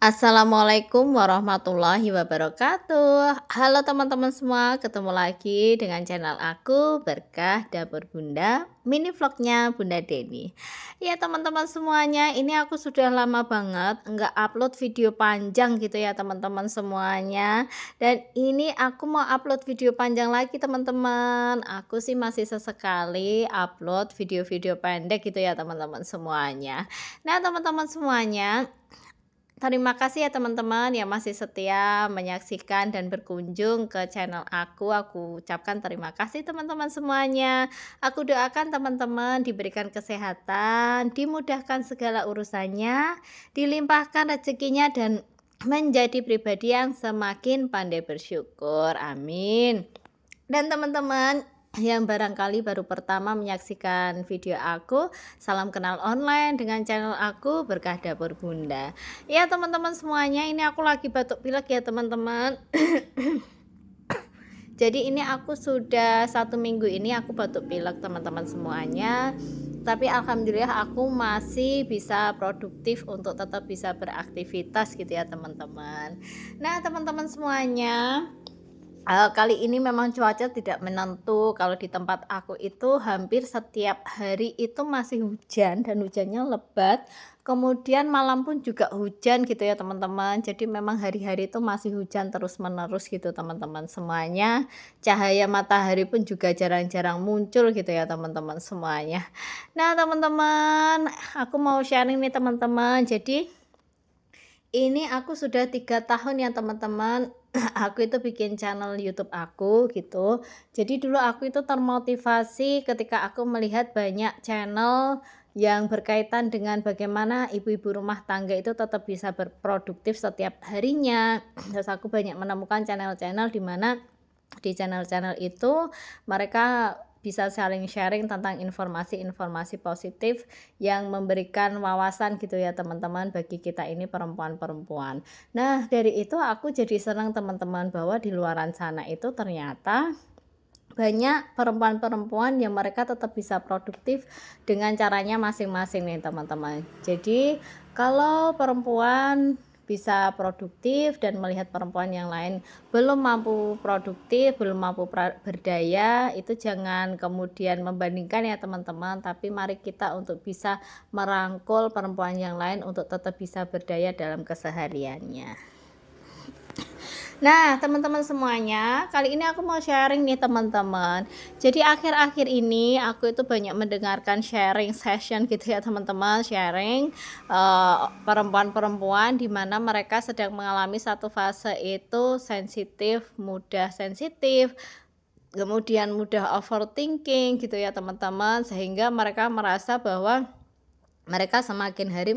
Assalamualaikum warahmatullahi wabarakatuh. Halo teman-teman semua, ketemu lagi dengan channel aku Berkah Dapur Bunda, mini vlognya Bunda Deni. Ya teman-teman semuanya, ini aku sudah lama banget nggak upload video panjang gitu ya teman-teman semuanya. Dan ini aku mau upload video panjang lagi teman-teman. Aku sih masih sesekali upload video-video pendek gitu ya teman-teman semuanya. Nah teman-teman semuanya, terima kasih ya teman-teman yang masih setia menyaksikan dan berkunjung ke channel aku. Aku ucapkan terima kasih teman-teman semuanya. Aku doakan teman-teman diberikan kesehatan, dimudahkan segala urusannya, dilimpahkan rezekinya dan menjadi pribadi yang semakin pandai bersyukur. Amin. Dan teman-teman yang barangkali baru pertama menyaksikan video aku, salam kenal online dengan channel aku Berkah Dapur Bunda. Ya teman-teman semuanya, ini aku lagi batuk pilek ya teman-teman. Jadi ini aku sudah 1 minggu ini aku batuk pilek teman-teman semuanya. Tapi alhamdulillah aku masih bisa produktif untuk tetap bisa beraktivitas gitu ya teman-teman. Nah teman-teman semuanya, kali ini memang cuaca tidak menentu. Kalau di tempat aku itu hampir setiap hari itu masih hujan dan hujannya lebat. Kemudian malam pun juga hujan gitu ya teman-teman. Jadi memang hari-hari itu masih hujan terus-menerus gitu teman-teman semuanya. Cahaya matahari pun juga jarang-jarang muncul gitu ya teman-teman semuanya. Nah teman-teman, aku mau sharing nih teman-teman. Jadi ini aku sudah 3 tahun ya teman-teman. Aku itu bikin channel YouTube aku gitu. Jadi dulu aku itu termotivasi ketika aku melihat banyak channel yang berkaitan dengan bagaimana ibu-ibu rumah tangga itu tetap bisa berproduktif setiap harinya. Terus aku banyak menemukan channel-channel di mana di channel-channel itu mereka bisa saling sharing tentang informasi-informasi positif yang memberikan wawasan gitu ya teman-teman bagi kita ini perempuan-perempuan. Nah dari itu aku jadi senang teman-teman bahwa di luaran sana itu ternyata banyak perempuan-perempuan yang mereka tetap bisa produktif dengan caranya masing-masing nih teman-teman. Jadi kalau perempuan bisa produktif dan melihat perempuan yang lain belum mampu produktif, belum mampu berdaya, itu jangan kemudian membandingkan ya teman-teman, tapi mari kita untuk bisa merangkul perempuan yang lain untuk tetap bisa berdaya dalam kesehariannya. Nah, teman-teman semuanya, kali ini aku mau sharing nih teman-teman. Jadi akhir-akhir ini aku itu banyak mendengarkan sharing session gitu ya teman-teman, sharing perempuan-perempuan di mana mereka sedang mengalami satu fase itu sensitif, kemudian mudah overthinking gitu ya teman-teman, sehingga mereka merasa bahwa mereka semakin hari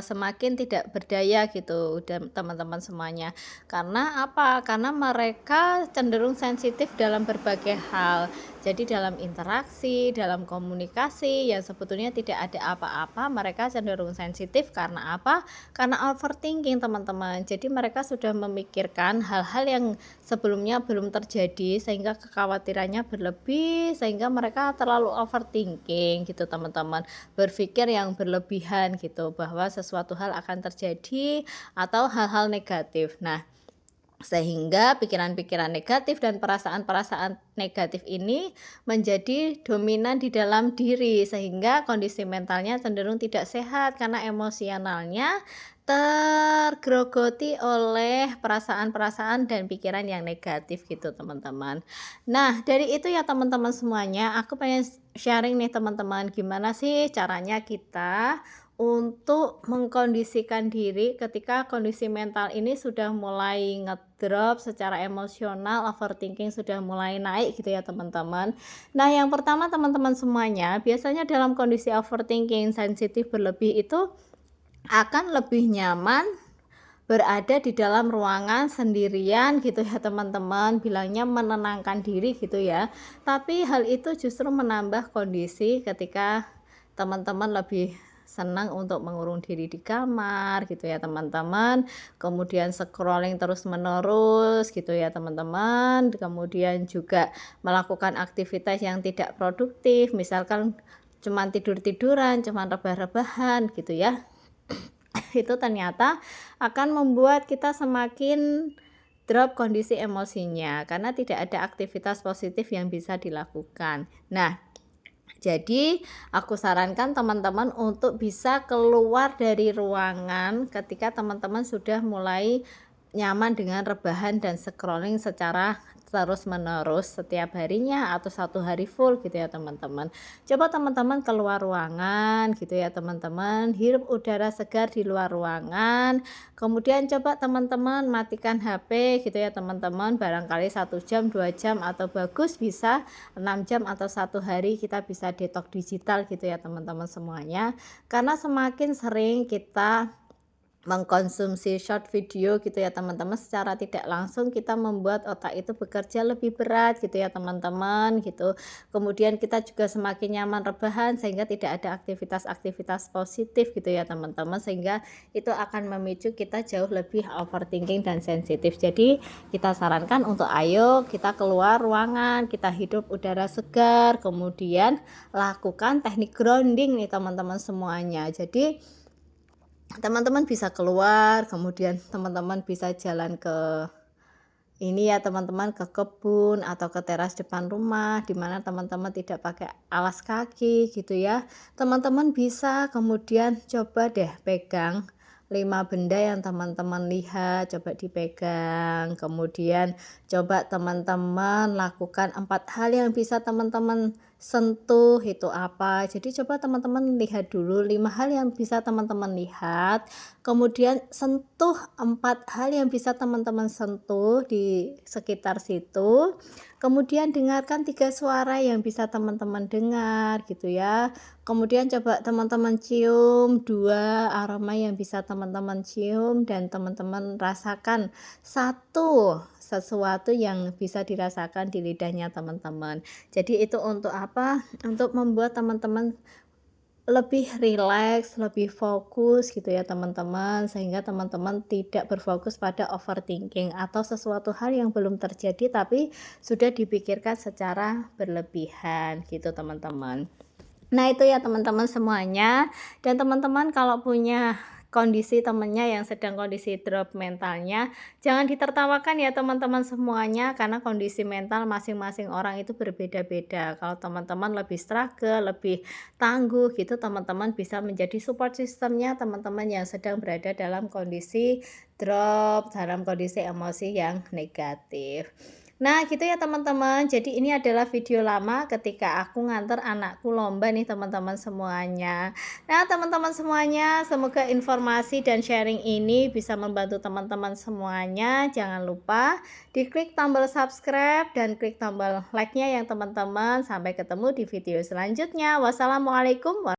semakin tidak berdaya gitu dan teman-teman semuanya. Karena apa? Karena mereka cenderung sensitif dalam berbagai hal. Jadi dalam interaksi, dalam komunikasi yang sebetulnya tidak ada apa-apa, mereka cenderung sensitif karena apa? Karena overthinking teman-teman. Jadi mereka sudah memikirkan hal-hal yang sebelumnya belum terjadi sehingga kekhawatirannya berlebih sehingga mereka terlalu overthinking gitu teman-teman, berpikir yang berlebihan gitu bahwa sesuatu hal akan terjadi atau hal-hal negatif. Nah, sehingga pikiran-pikiran negatif dan perasaan-perasaan negatif ini menjadi dominan di dalam diri sehingga kondisi mentalnya cenderung tidak sehat karena emosionalnya tergerogoti oleh perasaan-perasaan dan pikiran yang negatif gitu teman-teman. Nah dari itu ya teman-teman semuanya, aku pengen sharing nih teman-teman, gimana sih caranya kita untuk mengkondisikan diri ketika kondisi mental ini sudah mulai ngedrop secara emosional, overthinking sudah mulai naik gitu ya teman-teman. Nah yang pertama teman-teman semuanya, biasanya dalam kondisi overthinking sensitif berlebih itu akan lebih nyaman berada di dalam ruangan sendirian gitu ya teman-teman, bilangnya menenangkan diri gitu ya. Tapi hal itu justru menambah kondisi ketika teman-teman lebih senang untuk mengurung diri di kamar gitu ya teman-teman, kemudian scrolling terus menerus gitu ya teman-teman, kemudian juga melakukan aktivitas yang tidak produktif, misalkan cuman tidur-tiduran, cuman rebah-rebahan gitu ya. itu ternyata akan membuat kita semakin drop kondisi emosinya karena tidak ada aktivitas positif yang bisa dilakukan. Nah, jadi aku sarankan teman-teman untuk bisa keluar dari ruangan ketika teman-teman sudah mulai nyaman dengan rebahan dan scrolling secara terus-menerus setiap harinya atau satu hari full gitu ya teman-teman. Coba teman-teman keluar ruangan gitu ya teman-teman, hirup udara segar di luar ruangan. Kemudian coba teman-teman matikan HP gitu ya teman-teman, barangkali 1 jam 2 jam atau bagus bisa 6 jam atau satu hari kita bisa detox digital gitu ya teman-teman semuanya. Karena semakin sering kita mengkonsumsi short video gitu ya teman-teman, secara tidak langsung kita membuat otak itu bekerja lebih berat gitu ya teman-teman gitu. Kemudian kita juga semakin nyaman rebahan sehingga tidak ada aktivitas-aktivitas positif gitu ya teman-teman, sehingga itu akan memicu kita jauh lebih overthinking dan sensitif. Jadi kita sarankan untuk ayo kita keluar ruangan, kita hidup udara segar, kemudian lakukan teknik grounding nih teman-teman semuanya. Jadi teman-teman bisa keluar, kemudian teman-teman bisa jalan ke ini ya teman-teman, ke kebun atau ke teras depan rumah di mana teman-teman tidak pakai alas kaki gitu ya. Teman-teman bisa kemudian coba deh pegang 5 benda yang teman-teman lihat, coba dipegang. Kemudian coba teman-teman lakukan 4 hal yang bisa teman-teman sentuh, itu apa. Jadi coba teman-teman lihat dulu 5 hal yang bisa teman-teman lihat, kemudian sentuh 4 hal yang bisa teman-teman sentuh di sekitar situ. Kemudian dengarkan 3 suara yang bisa teman-teman dengar gitu ya. Kemudian coba teman-teman cium 2 aroma yang bisa teman-teman cium, dan teman-teman rasakan satu sesuatu yang bisa dirasakan di lidahnya teman-teman. Jadi itu untuk apa? Untuk membuat teman-teman lebih rileks, lebih fokus gitu ya teman-teman, sehingga teman-teman tidak berfokus pada overthinking atau sesuatu hal yang belum terjadi tapi sudah dipikirkan secara berlebihan gitu teman-teman. Nah itu ya teman-teman semuanya, dan teman-teman kalau punya kondisi temennya yang sedang kondisi drop mentalnya, jangan ditertawakan ya teman-teman semuanya, karena kondisi mental masing-masing orang itu berbeda-beda. Kalau teman-teman lebih struggle, lebih tangguh gitu, teman-teman bisa menjadi support sistemnya teman-teman yang sedang berada dalam kondisi drop, dalam kondisi emosi yang negatif. Nah gitu ya teman-teman, jadi ini adalah video lama ketika aku nganter anakku lomba nih teman-teman semuanya. Nah teman-teman semuanya, semoga informasi dan sharing ini bisa membantu teman-teman semuanya. Jangan lupa diklik tombol subscribe dan klik tombol like-nya yang teman-teman. Sampai ketemu di video selanjutnya. Wassalamualaikum warahmatullahi wabarakatuh.